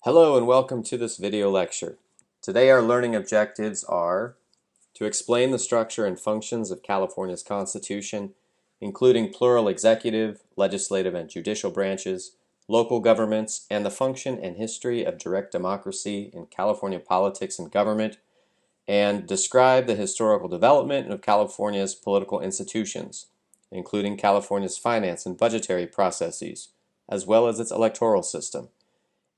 Hello and welcome to this video lecture. Today our learning objectives are to explain the structure and functions of California's Constitution, including plural executive, legislative, and judicial branches, local governments, and the function and history of direct democracy in California politics and government, and describe the historical development of California's political institutions, including California's finance and budgetary processes, as well as its electoral system,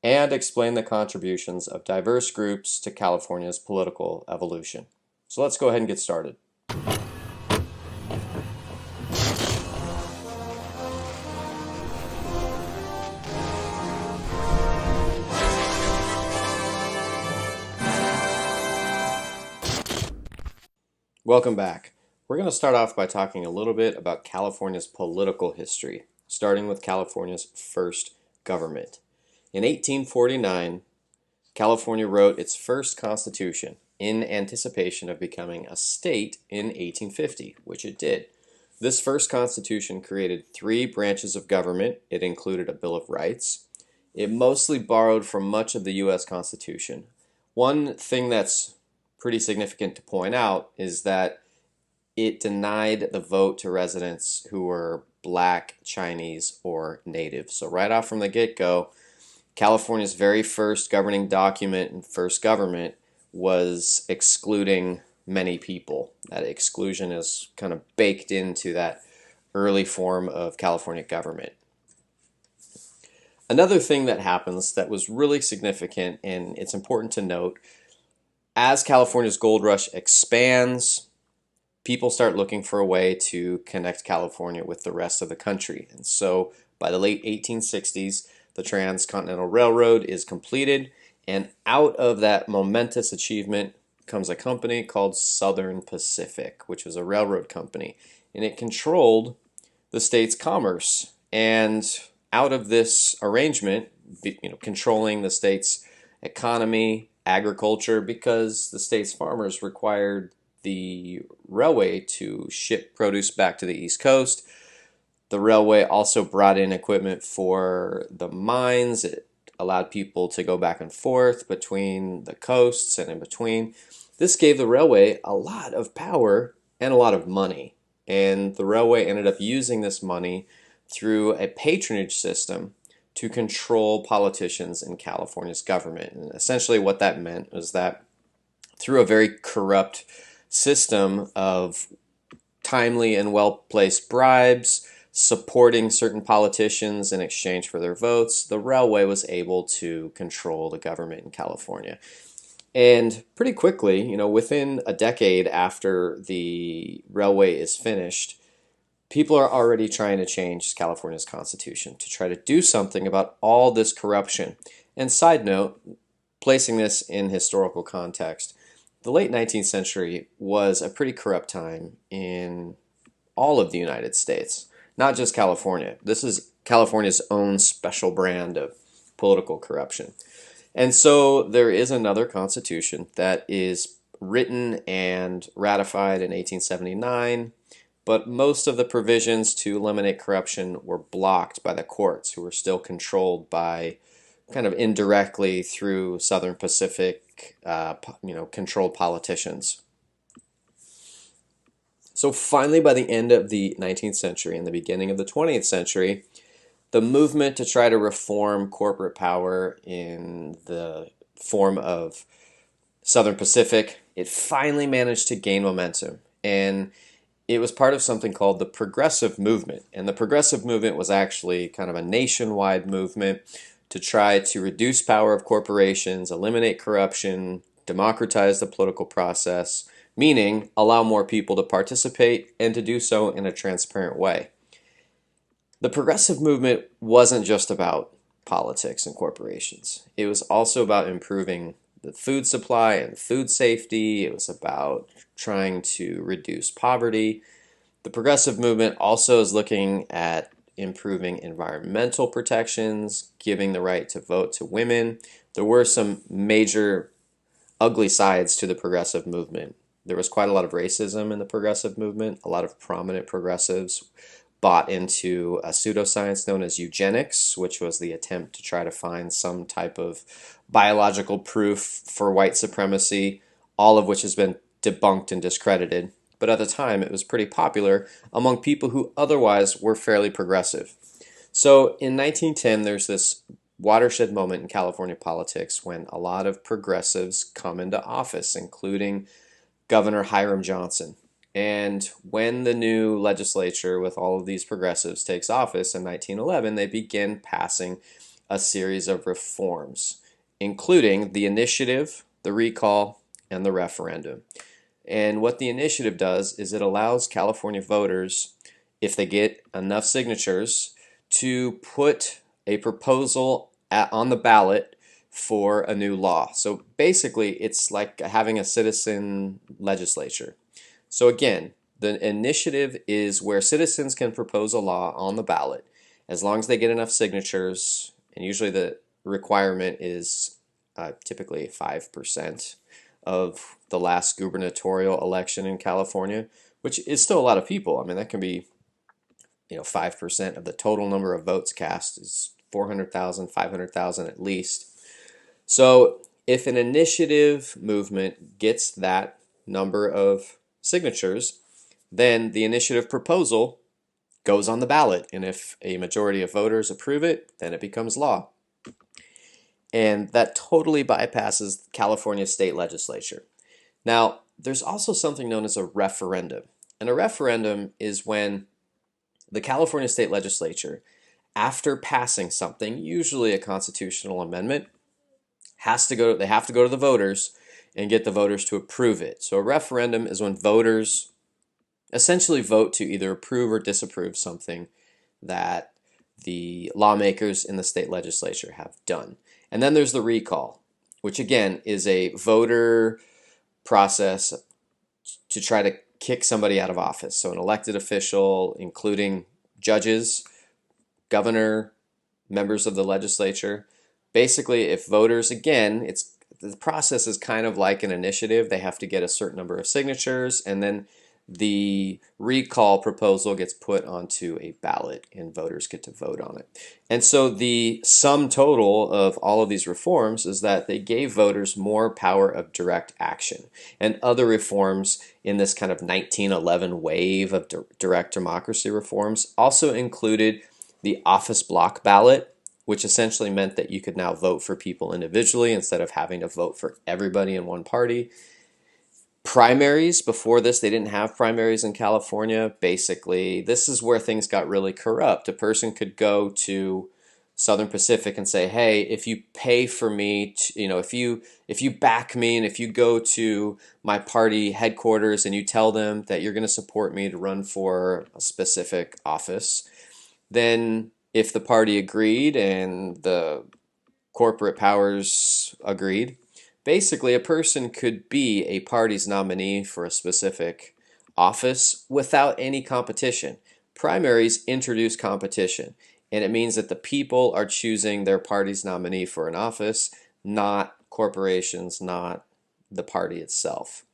and explain the contributions of diverse groups to California's political evolution. So let's go ahead and get started. Welcome back. We're going to start off by talking a little bit about California's political history, starting with California's first government. In 1849, California wrote its first constitution in anticipation of becoming a state in 1850, which it did. This first constitution created three branches of government. It included a Bill of Rights. It mostly borrowed from much of the U.S. Constitution. One thing that's pretty significant to point out is that it denied the vote to residents who were Black, Chinese, or Native. So right off from the get-go, California's very first governing document and first government was excluding many people. That exclusion is kind of baked into that early form of California government. Another thing that happens that was really significant, and it's important to note, as California's gold rush expands, people start looking for a way to connect California with the rest of the country. And so by the late 1860s, the Transcontinental Railroad is completed, and out of that momentous achievement comes a company called Southern Pacific, which was a railroad company, and it controlled the state's commerce. And out of this arrangement, controlling the state's economy, agriculture, because the state's farmers required the railway to ship produce back to the East Coast. The railway also brought in equipment for the mines. It allowed people to go back and forth between the coasts and in between. This gave the railway a lot of power and a lot of money. And the railway ended up using this money through a patronage system to control politicians in California's government. And essentially what that meant was that through a very corrupt system of timely and well-placed bribes, supporting certain politicians in exchange for their votes, the railway was able to control the government in California. And pretty quickly, within a decade after the railway is finished, people are already trying to change California's constitution to try to do something about all this corruption. And side note, placing this in historical context, the late 19th century was a pretty corrupt time in all of the United States. Not just California. This is California's own special brand of political corruption. And so there is another constitution that is written and ratified in 1879, but most of the provisions to eliminate corruption were blocked by the courts, who were still controlled by kind of indirectly through Southern Pacific, controlled politicians. So finally, by the end of the 19th century and the beginning of the 20th century, the movement to try to reform corporate power in the form of Southern Pacific, it finally managed to gain momentum. And it was part of something called the Progressive Movement. And the Progressive Movement was actually kind of a nationwide movement to try to reduce power of corporations, eliminate corruption, democratize the political process, meaning allow more people to participate and to do so in a transparent way. The progressive movement wasn't just about politics and corporations. It was also about improving the food supply and food safety. It was about trying to reduce poverty. The progressive movement also is looking at improving environmental protections, giving the right to vote to women. There were some major ugly sides to the progressive movement. There was quite a lot of racism in the progressive movement. A lot of prominent progressives bought into a pseudoscience known as eugenics, which was the attempt to try to find some type of biological proof for white supremacy, all of which has been debunked and discredited. But at the time, it was pretty popular among people who otherwise were fairly progressive. So in 1910, there's this watershed moment in California politics when a lot of progressives come into office, including Governor Hiram Johnson. And when the new legislature with all of these progressives takes office in 1911, they begin passing a series of reforms, including the initiative, the recall, and the referendum. And what the initiative does is it allows California voters, if they get enough signatures, to put a proposal on the ballot for a new law. So basically, it's like having a citizen legislature. So again, the initiative is where citizens can propose a law on the ballot as long as they get enough signatures, and usually the requirement is typically 5% of the last gubernatorial election in California, which is still a lot of people. I mean, that can be 5% of the total number of votes cast is 400,000, 500,000 at least. So if an initiative movement gets that number of signatures, then the initiative proposal goes on the ballot. And if a majority of voters approve it, then it becomes law. And that totally bypasses California state legislature. Now, there's also something known as a referendum. And a referendum is when the California state legislature, after passing something, usually a constitutional amendment, they have to go to the voters and get the voters to approve it. So a referendum is when voters essentially vote to either approve or disapprove something that the lawmakers in the state legislature have done. And then there's the recall, which again is a voter process to try to kick somebody out of office. So an elected official, including judges, governor, members of the legislature. Basically, if voters, again, the process is kind of like an initiative. They have to get a certain number of signatures, and then the recall proposal gets put onto a ballot and voters get to vote on it. And so the sum total of all of these reforms is that they gave voters more power of direct action. And other reforms in this kind of 1911 wave of direct democracy reforms also included the office block ballot, which essentially meant that you could now vote for people individually instead of having to vote for everybody in one party. Primaries, before this, they didn't have primaries in California. Basically, this is where things got really corrupt. A person could go to Southern Pacific and say, hey, if you pay for me, if you back me and if you go to my party headquarters and you tell them that you're going to support me to run for a specific office, then if the party agreed and the corporate powers agreed, basically a person could be a party's nominee for a specific office without any competition. Primaries introduce competition, and it means that the people are choosing their party's nominee for an office, not corporations, not the party itself.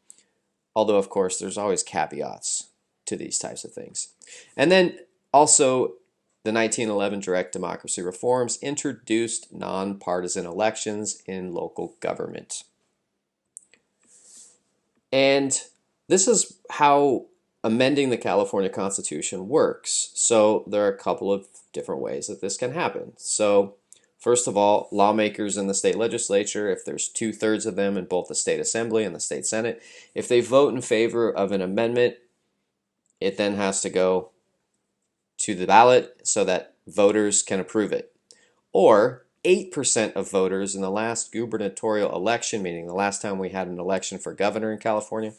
Although, of course, there's always caveats to these types of things. And then also, the 1911 direct democracy reforms introduced nonpartisan elections in local government. And this is how amending the California Constitution works. So there are a couple of different ways that this can happen. So first of all, lawmakers in the state legislature, if there's 2/3 of them in both the state assembly and the state senate, if they vote in favor of an amendment, it then has to go to the ballot so that voters can approve it. Or 8% of voters in the last gubernatorial election, meaning the last time we had an election for governor in California,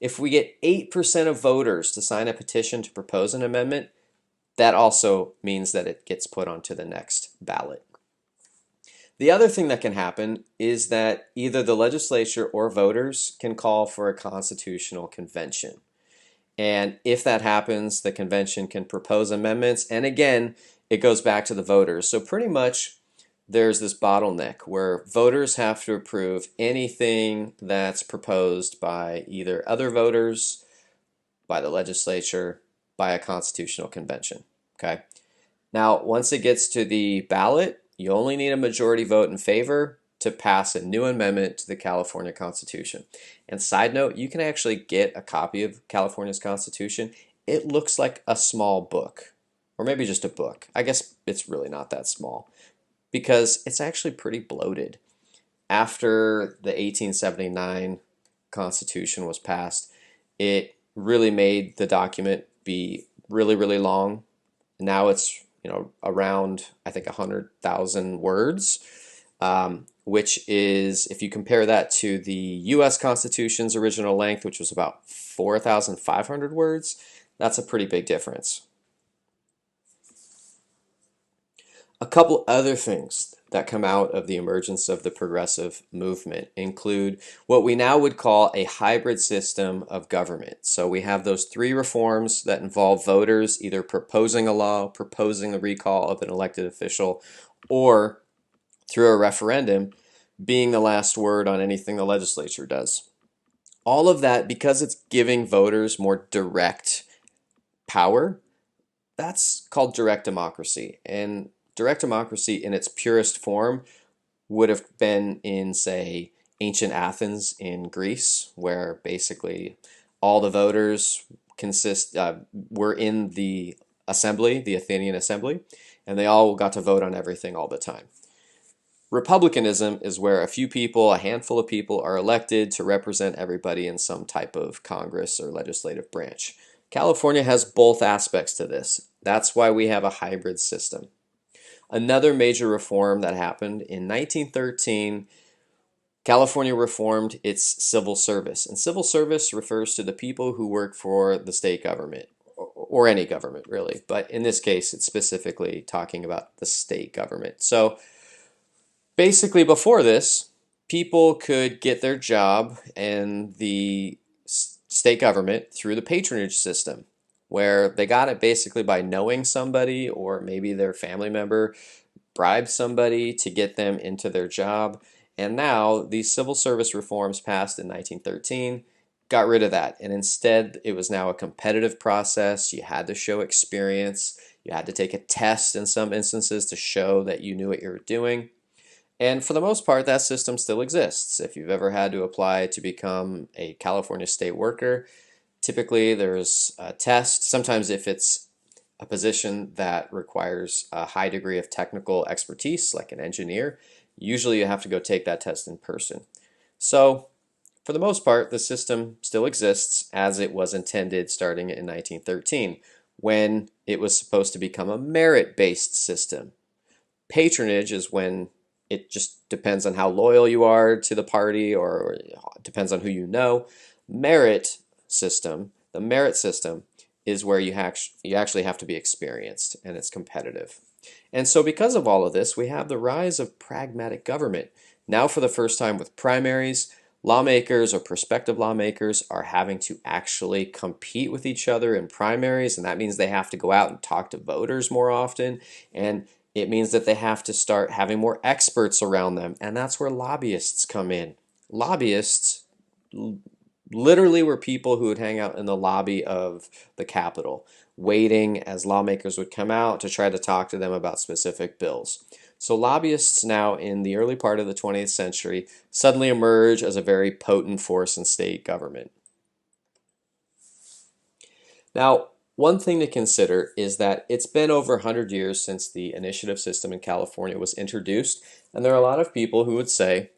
if we get 8% of voters to sign a petition to propose an amendment, that also means that it gets put onto the next ballot. The other thing that can happen is that either the legislature or voters can call for a constitutional convention. And if that happens, the convention can propose amendments. And again, it goes back to the voters. So pretty much there's this bottleneck where voters have to approve anything that's proposed by either other voters, by the legislature, by a constitutional convention. Okay. Now, once it gets to the ballot, you only need a majority vote in favor to pass a new amendment to the California Constitution. And side note, you can actually get a copy of California's Constitution. It looks like a small book, or maybe just a book. I guess it's really not that small because it's actually pretty bloated. After the 1879 Constitution was passed, it really made the document be really, really long. Now it's around, I think, 100,000 words, which is, if you compare that to the U.S. Constitution's original length, which was about 4,500 words, that's a pretty big difference. A couple other things that come out of the emergence of the progressive movement include what we now would call a hybrid system of government. So we have those three reforms that involve voters either proposing a law, proposing the recall of an elected official, or through a referendum being the last word on anything the legislature does. All of that, because it's giving voters more direct power, that's called direct democracy. And direct democracy in its purest form would have been in, say, ancient Athens in Greece, where basically all the voters were in the assembly, the Athenian assembly, and they all got to vote on everything all the time. Republicanism is where a few people, a handful of people, are elected to represent everybody in some type of Congress or legislative branch. California has both aspects to this. That's why we have a hybrid system. Another major reform that happened in 1913, California reformed its civil service. And civil service refers to the people who work for the state government, or any government really. But in this case, it's specifically talking about the state government. So basically before this, people could get their job in the state government through the patronage system, where they got it basically by knowing somebody, or maybe their family member bribed somebody to get them into their job. And now these civil service reforms passed in 1913 got rid of that. And instead, it was now a competitive process. You had to show experience. You had to take a test in some instances to show that you knew what you were doing. And for the most part, that system still exists. If you've ever had to apply to become a California state worker, typically there's a test. Sometimes if it's a position that requires a high degree of technical expertise, like an engineer, usually you have to go take that test in person. So for the most part, the system still exists as it was intended starting in 1913, when it was supposed to become a merit-based system. Patronage is when it just depends on how loyal you are to the party, or it depends on who you know. The merit system is where you actually have to be experienced, and it's competitive. And so because of all of this, we have the rise of pragmatic government. Now for the first time with primaries, lawmakers or prospective lawmakers are having to actually compete with each other in primaries, and that means they have to go out and talk to voters more often, and it means that they have to start having more experts around them, and that's where lobbyists come in. Lobbyists literally were people who would hang out in the lobby of the Capitol, waiting as lawmakers would come out to try to talk to them about specific bills. So lobbyists now in the early part of the 20th century suddenly emerge as a very potent force in state government. Now, one thing to consider is that it's been over 100 years since the initiative system in California was introduced, and there are a lot of people who would say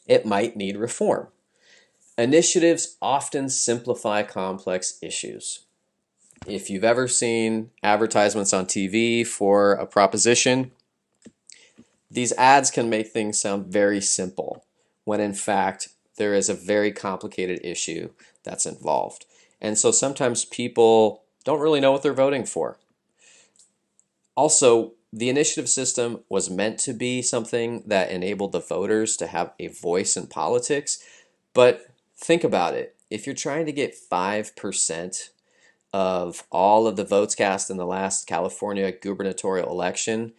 it might need reform. Initiatives often simplify complex issues. If you've ever seen advertisements on TV for a proposition, these ads can make things sound very simple, when in fact there is a very complicated issue that's involved. And so sometimes people don't really know what they're voting for. Also, the initiative system was meant to be something that enabled the voters to have a voice in politics, but think about it. If you're trying to get 5% of all of the votes cast in the last California gubernatorial election,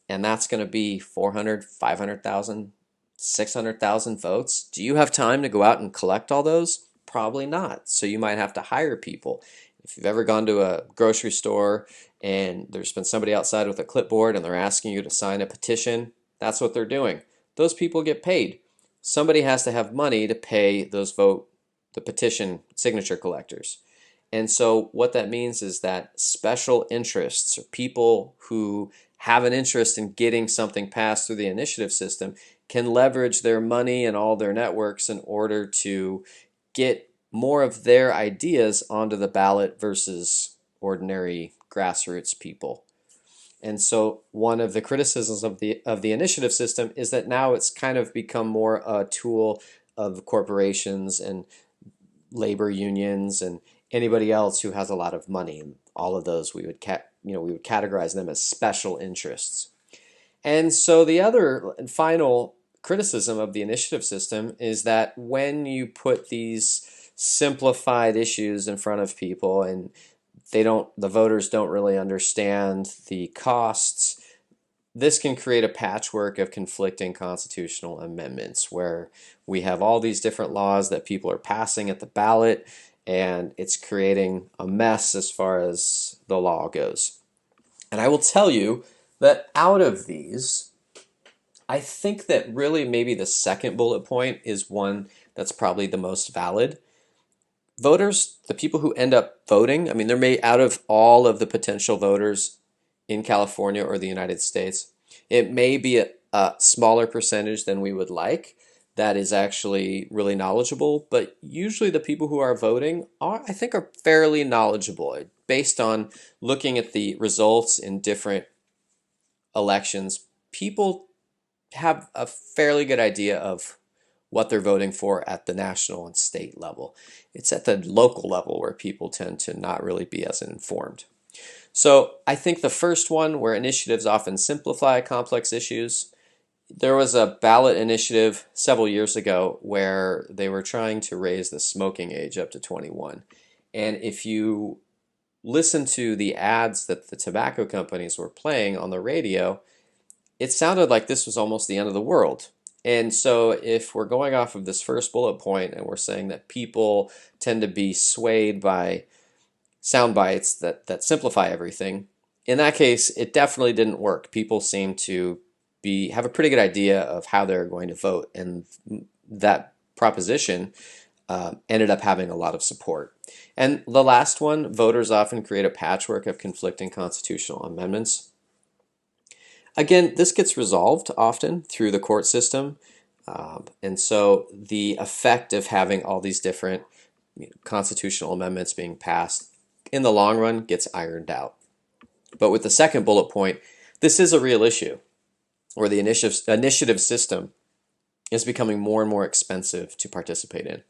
and that's going to be 400, 500,000, 600,000 votes, do you have time to go out and collect all those? Probably not. So you might have to hire people. If you've ever gone to a grocery store and there's been somebody outside with a clipboard and they're asking you to sign a petition, that's what they're doing. Those people get paid. Somebody has to have money to pay the petition signature collectors. And so what that means is that special interests, or people who have an interest in getting something passed through the initiative system, can leverage their money and all their networks in order to get more of their ideas onto the ballot versus ordinary grassroots people. And so one of the criticisms of the initiative system is that now it's kind of become more a tool of corporations and labor unions and anybody else who has a lot of money. And all of those we would categorize them as special interests. And so the other and final criticism of the initiative system is that when you put these simplified issues in front of people and the voters don't really understand the costs, this can create a patchwork of conflicting constitutional amendments where we have all these different laws that people are passing at the ballot, and it's creating a mess as far as the law goes. And I will tell you that out of these, I think that really maybe the second bullet point is one that's probably the most valid. Voters, the people who end up voting, I mean, out of all of the potential voters in California or the United States, it may be a smaller percentage than we would like that is actually really knowledgeable, but usually the people who are voting I think, are fairly knowledgeable based on looking at the results in different elections. People have a fairly good idea of what they're voting for at the national and state level. It's at the local level where people tend to not really be as informed. So I think the first one, where initiatives often simplify complex issues, there was a ballot initiative several years ago where they were trying to raise the smoking age up to 21. And if you listen to the ads that the tobacco companies were playing on the radio, it sounded like this was almost the end of the world. And so if we're going off of this first bullet point and we're saying that people tend to be swayed by sound bites that simplify everything, in that case, it definitely didn't work. People seem to have a pretty good idea of how they're going to vote, and that proposition ended up having a lot of support. And the last one, voters often create a patchwork of conflicting constitutional amendments. Again, this gets resolved often through the court system, and so the effect of having all these different constitutional amendments being passed in the long run gets ironed out. But with the second bullet point, this is a real issue where the initiative system is becoming more and more expensive to participate in.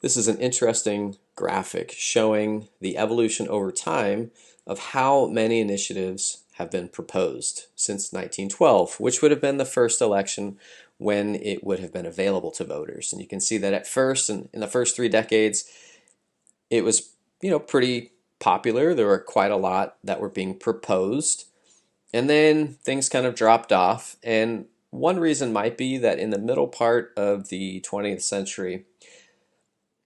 This is an interesting graphic showing the evolution over time of how many initiatives have been proposed since 1912, which would have been the first election when it would have been available to voters. And you can see that at first, in the first 3 decades, it was pretty popular. There were quite a lot that were being proposed. And then things kind of dropped off. And one reason might be that in the middle part of the 20th century,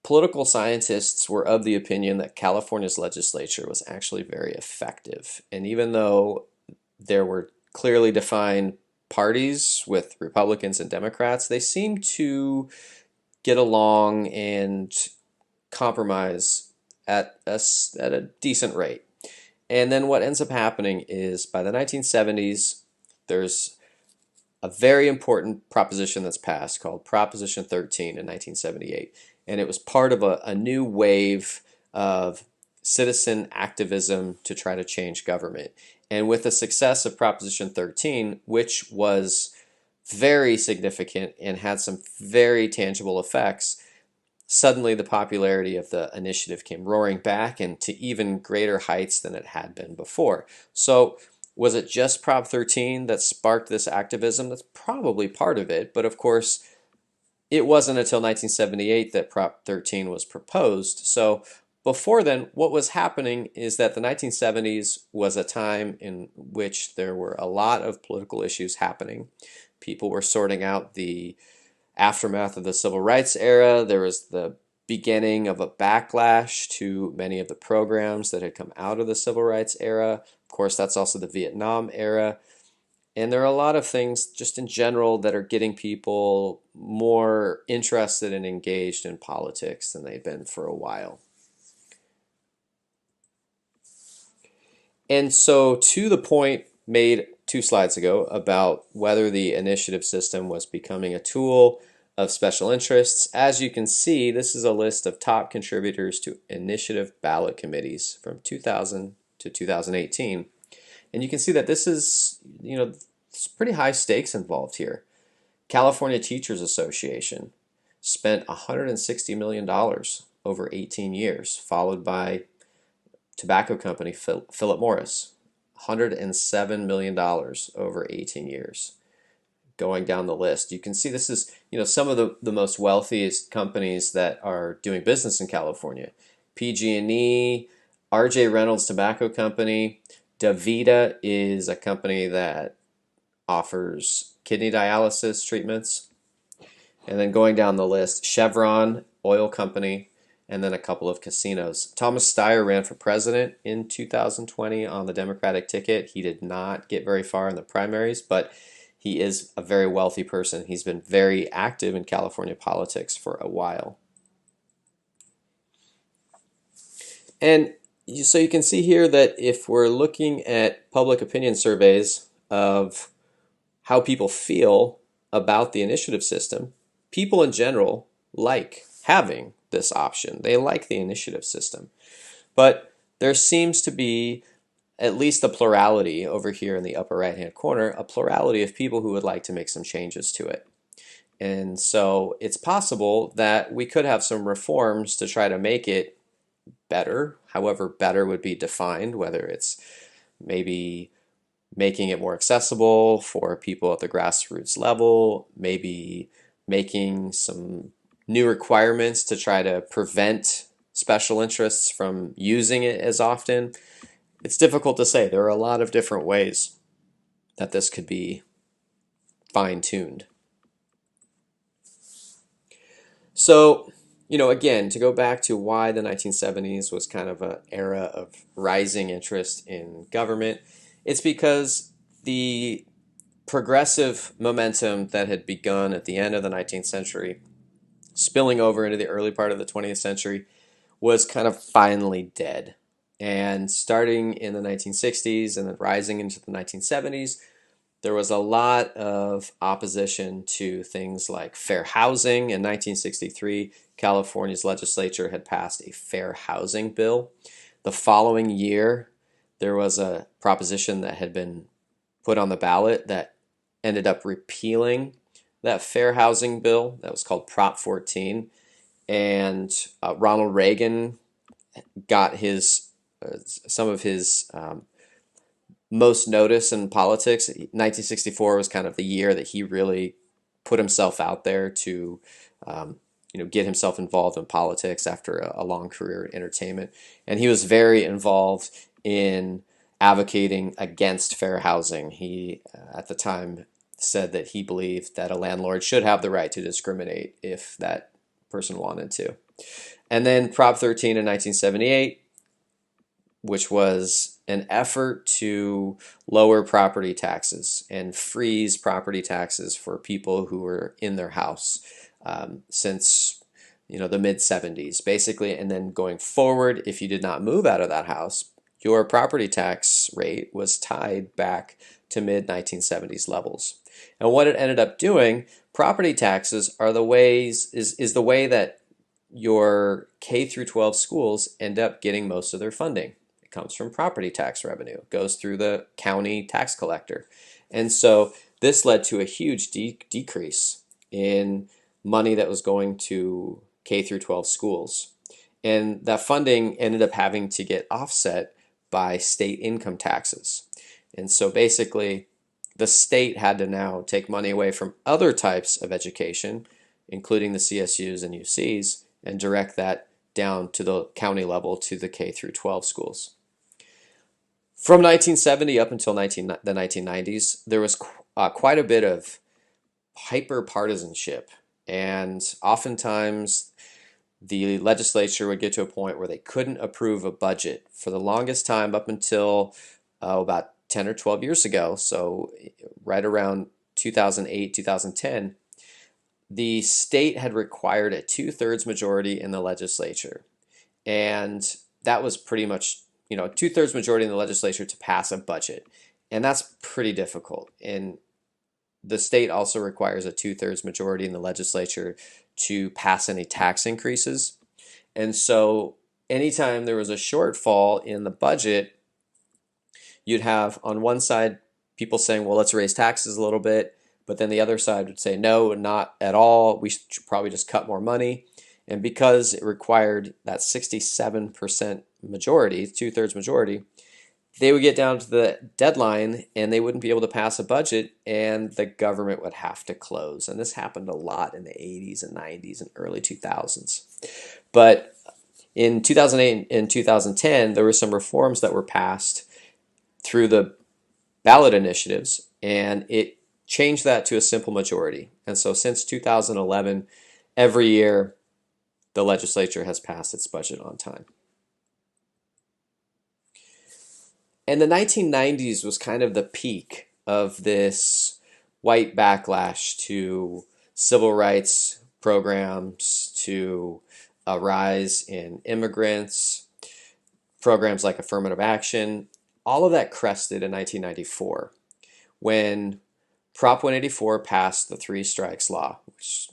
political scientists were of the opinion that California's legislature was actually very effective. And even though there were clearly defined parties with Republicans and Democrats, they seemed to get along and compromise at a decent rate. And then what ends up happening is by the 1970s, there's a very important proposition that's passed called Proposition 13 in 1978. And it was part of a new wave of citizen activism to try to change government. And with the success of Proposition 13, which was very significant and had some very tangible effects, suddenly the popularity of the initiative came roaring back and to even greater heights than it had been before. So was it just Prop 13 that sparked this activism? That's probably part of it, but of course, it wasn't until 1978 that Prop 13 was proposed. So before then, what was happening is that the 1970s was a time in which there were a lot of political issues happening. People were sorting out the aftermath of the civil rights era. There was the beginning of a backlash to many of the programs that had come out of the civil rights era. Of course, that's also the Vietnam era. And there are a lot of things just in general that are getting people more interested and engaged in politics than they've been for a while. And so, to the point made 2 slides ago about whether the initiative system was becoming a tool of special interests, as you can see, this is a list of top contributors to initiative ballot committees from 2000 to 2018. And you can see that this is, it's pretty high stakes involved here. California Teachers Association spent $160 million over 18 years, followed by tobacco company Philip Morris, $107 million over 18 years. Going down the list, you can see this is some of the most wealthiest companies that are doing business in California. PG&E, R.J. Reynolds Tobacco Company, DaVita is a company that offers kidney dialysis treatments. And then going down the list, Chevron Oil Company, and then a couple of casinos. Thomas Steyer ran for president in 2020 on the Democratic ticket. He did not get very far in the primaries, but he is a very wealthy person. He's been very active in California politics for a while. And so you can see here that if we're looking at public opinion surveys of how people feel about the initiative system, people in general like having this option. They like the initiative system. But there seems to be at least a plurality over here in the upper right-hand corner, a plurality of people who would like to make some changes to it. And so it's possible that we could have some reforms to try to make it better, however better would be defined, whether it's maybe making it more accessible for people at the grassroots level, maybe making some new requirements to try to prevent special interests from using it as often. It's difficult to say. There are a lot of different ways that this could be fine-tuned. So, again, to go back to why the 1970s was kind of an era of rising interest in government, it's because the progressive momentum that had begun at the end of the 19th century, spilling over into the early part of the 20th century, was kind of finally dead. And starting in the 1960s and then rising into the 1970s, there was a lot of opposition to things like fair housing. In 1963, California's legislature had passed a fair housing bill. The following year, there was a proposition that had been put on the ballot that ended up repealing that fair housing bill. That was called Prop 14. And Ronald Reagan got some of his most notice in politics. 1964 was kind of the year that he really put himself out there to get himself involved in politics after a long career in entertainment. And he was very involved in advocating against fair housing. He, at the time, said that he believed that a landlord should have the right to discriminate if that person wanted to. And then Prop 13 in 1978, which was an effort to lower property taxes and freeze property taxes for people who were in their house since the mid-70s, basically. And then going forward, if you did not move out of that house, your property tax rate was tied back to mid-1970s levels. And what it ended up doing, property taxes are the way that your K through 12 schools end up getting most of their funding. It comes from property tax revenue. It goes through the county tax collector. And so this led to a huge decrease in money that was going to K through 12 schools. And that funding ended up having to get offset by state income taxes. And so basically, the state had to now take money away from other types of education, including the CSUs and UCs, and direct that down to the county level to the K through 12 schools. From 1970 up until the 1990s, there was quite a bit of hyper-partisanship, and oftentimes the legislature would get to a point where they couldn't approve a budget for the longest time up until about 10 or 12 years ago. So right around 2008, 2010, the state had required a two-thirds majority in the legislature. And that was pretty much, two-thirds majority in the legislature to pass a budget. And that's pretty difficult. And the state also requires a two-thirds majority in the legislature to pass any tax increases. And so anytime there was a shortfall in the budget, you'd have on one side people saying, well, let's raise taxes a little bit. But then the other side would say, no, not at all. We should probably just cut more money. And because it required that 67% majority, two-thirds majority, they would get down to the deadline and they wouldn't be able to pass a budget and the government would have to close. And this happened a lot in the 80s and 90s and early 2000s. But in 2008 and 2010, there were some reforms that were passed through the ballot initiatives, and it changed that to a simple majority. And so since 2011, every year, the legislature has passed its budget on time. And the 1990s was kind of the peak of this white backlash to civil rights programs, to a rise in immigrants, programs like affirmative action. All of that crested in 1994 when Prop 184 passed the three strikes law, which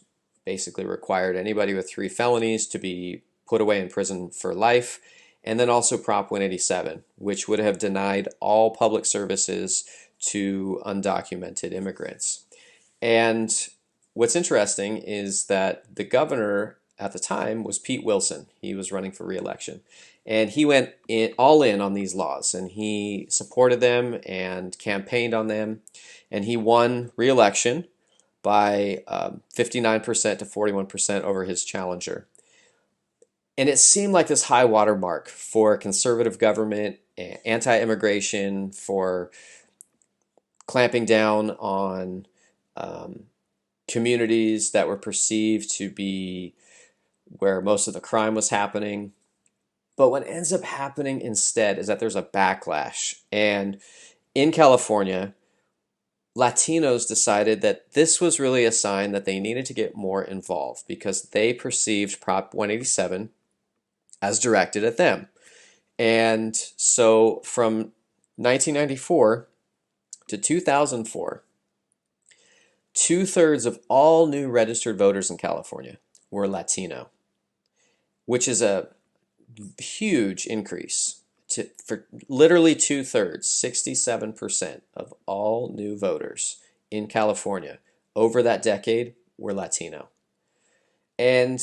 basically required anybody with 3 felonies to be put away in prison for life, and then also Prop 187, which would have denied all public services to undocumented immigrants. And what's interesting is that the governor at the time was Pete Wilson. He was running for re-election. And he went all in on these laws, and he supported them and campaigned on them. And he won re-election by 59% to 41% over his challenger. And it seemed like this high water mark for conservative government, anti-immigration, for clamping down on communities that were perceived to be where most of the crime was happening. But what ends up happening instead is that there's a backlash. And in California, Latinos decided that this was really a sign that they needed to get more involved because they perceived Prop 187 as directed at them. And so from 1994 to 2004, two-thirds of all new registered voters in California were Latino, which is a huge increase. For literally two-thirds, 67% of all new voters in California over that decade were Latino. And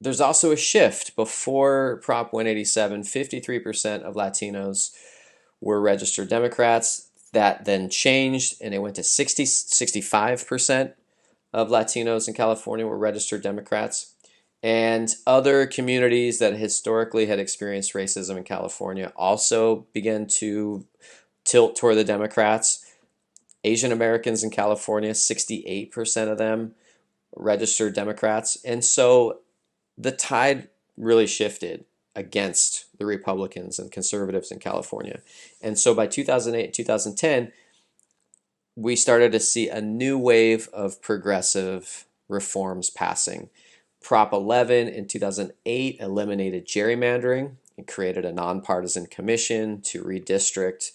there's also a shift. Before Prop 187, 53% of Latinos were registered Democrats. That then changed and it went to 65% of Latinos in California were registered Democrats. And other communities that historically had experienced racism in California also began to tilt toward the Democrats. Asian Americans in California, 68% of them registered Democrats. And so the tide really shifted against the Republicans and conservatives in California. And so by 2008, 2010, we started to see a new wave of progressive reforms passing. Prop 11 in 2008 eliminated gerrymandering and created a nonpartisan commission to redistrict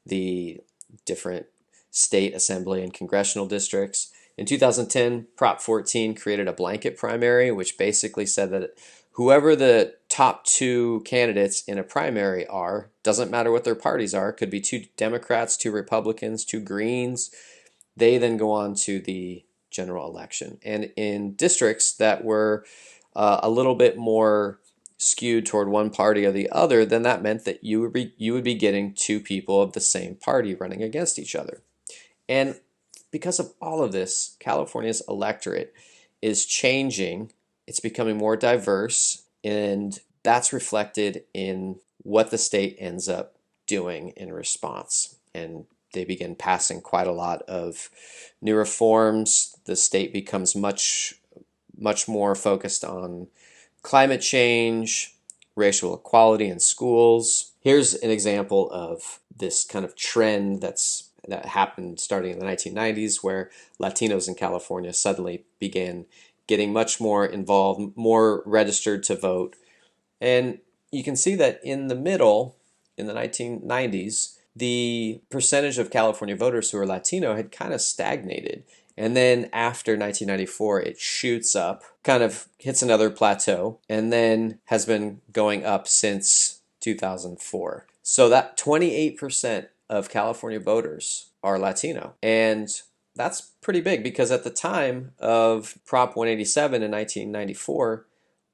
the different state assembly and congressional districts. In 2010, Prop 14 created a blanket primary, which basically said that whoever the top 2 candidates in a primary are, doesn't matter what their parties are, could be 2 Democrats, 2 Republicans, 2 Greens, they then go on to the general election. And in districts that were a little bit more skewed toward one party or the other, then that meant that you would be getting 2 people of the same party running against each other. And because of all of this, California's electorate is changing. It's becoming more diverse, and that's reflected in what the state ends up doing in response. And they begin passing quite a lot of new reforms. The state becomes much more focused on climate change, racial equality in schools. Here's an example of this kind of trend that happened starting in the 1990s, where Latinos in California suddenly began getting much more involved, more registered to vote. And you can see that in the middle, in the 1990s, the percentage of California voters who are Latino had kind of stagnated. And then after 1994, it shoots up, kind of hits another plateau, and then has been going up since 2004. So that 28% of California voters are Latino. And that's pretty big because at the time of Prop 187 in 1994,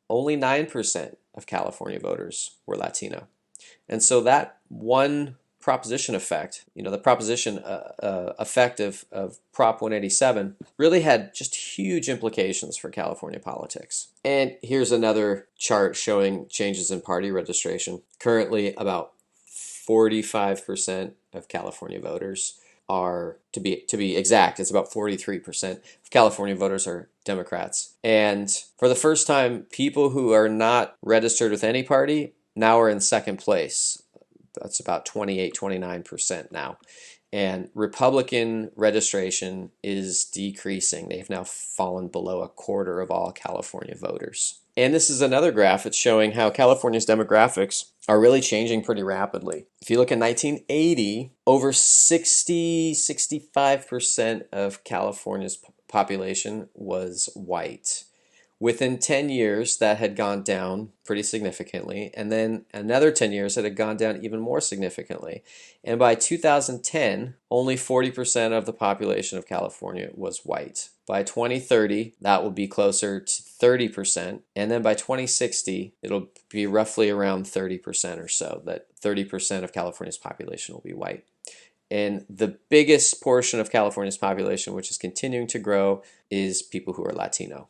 only 9% of California voters were Latino. And so that one proposition effect, the proposition effect of Prop 187 really had just huge implications for California politics. And here's another chart showing changes in party registration. Currently, about 45% of California voters are, to be exact, it's about 43% of California voters are Democrats. And for the first time, people who are not registered with any party now are in second place. That's about 28, 29% now. And Republican registration is decreasing. They've now fallen below a quarter of all California voters. And this is another graph. It's showing how California's demographics are really changing pretty rapidly. If you look at 1980, over 65% of California's population was white. Within 10 years, that had gone down pretty significantly, and then another 10 years, it had gone down even more significantly. And by 2010, only 40% of the population of California was white. By 2030, that will be closer to 30%, and then by 2060, it'll be roughly around 30% or so, that 30% of California's population will be white. And the biggest portion of California's population, which is continuing to grow, is people who are Latino.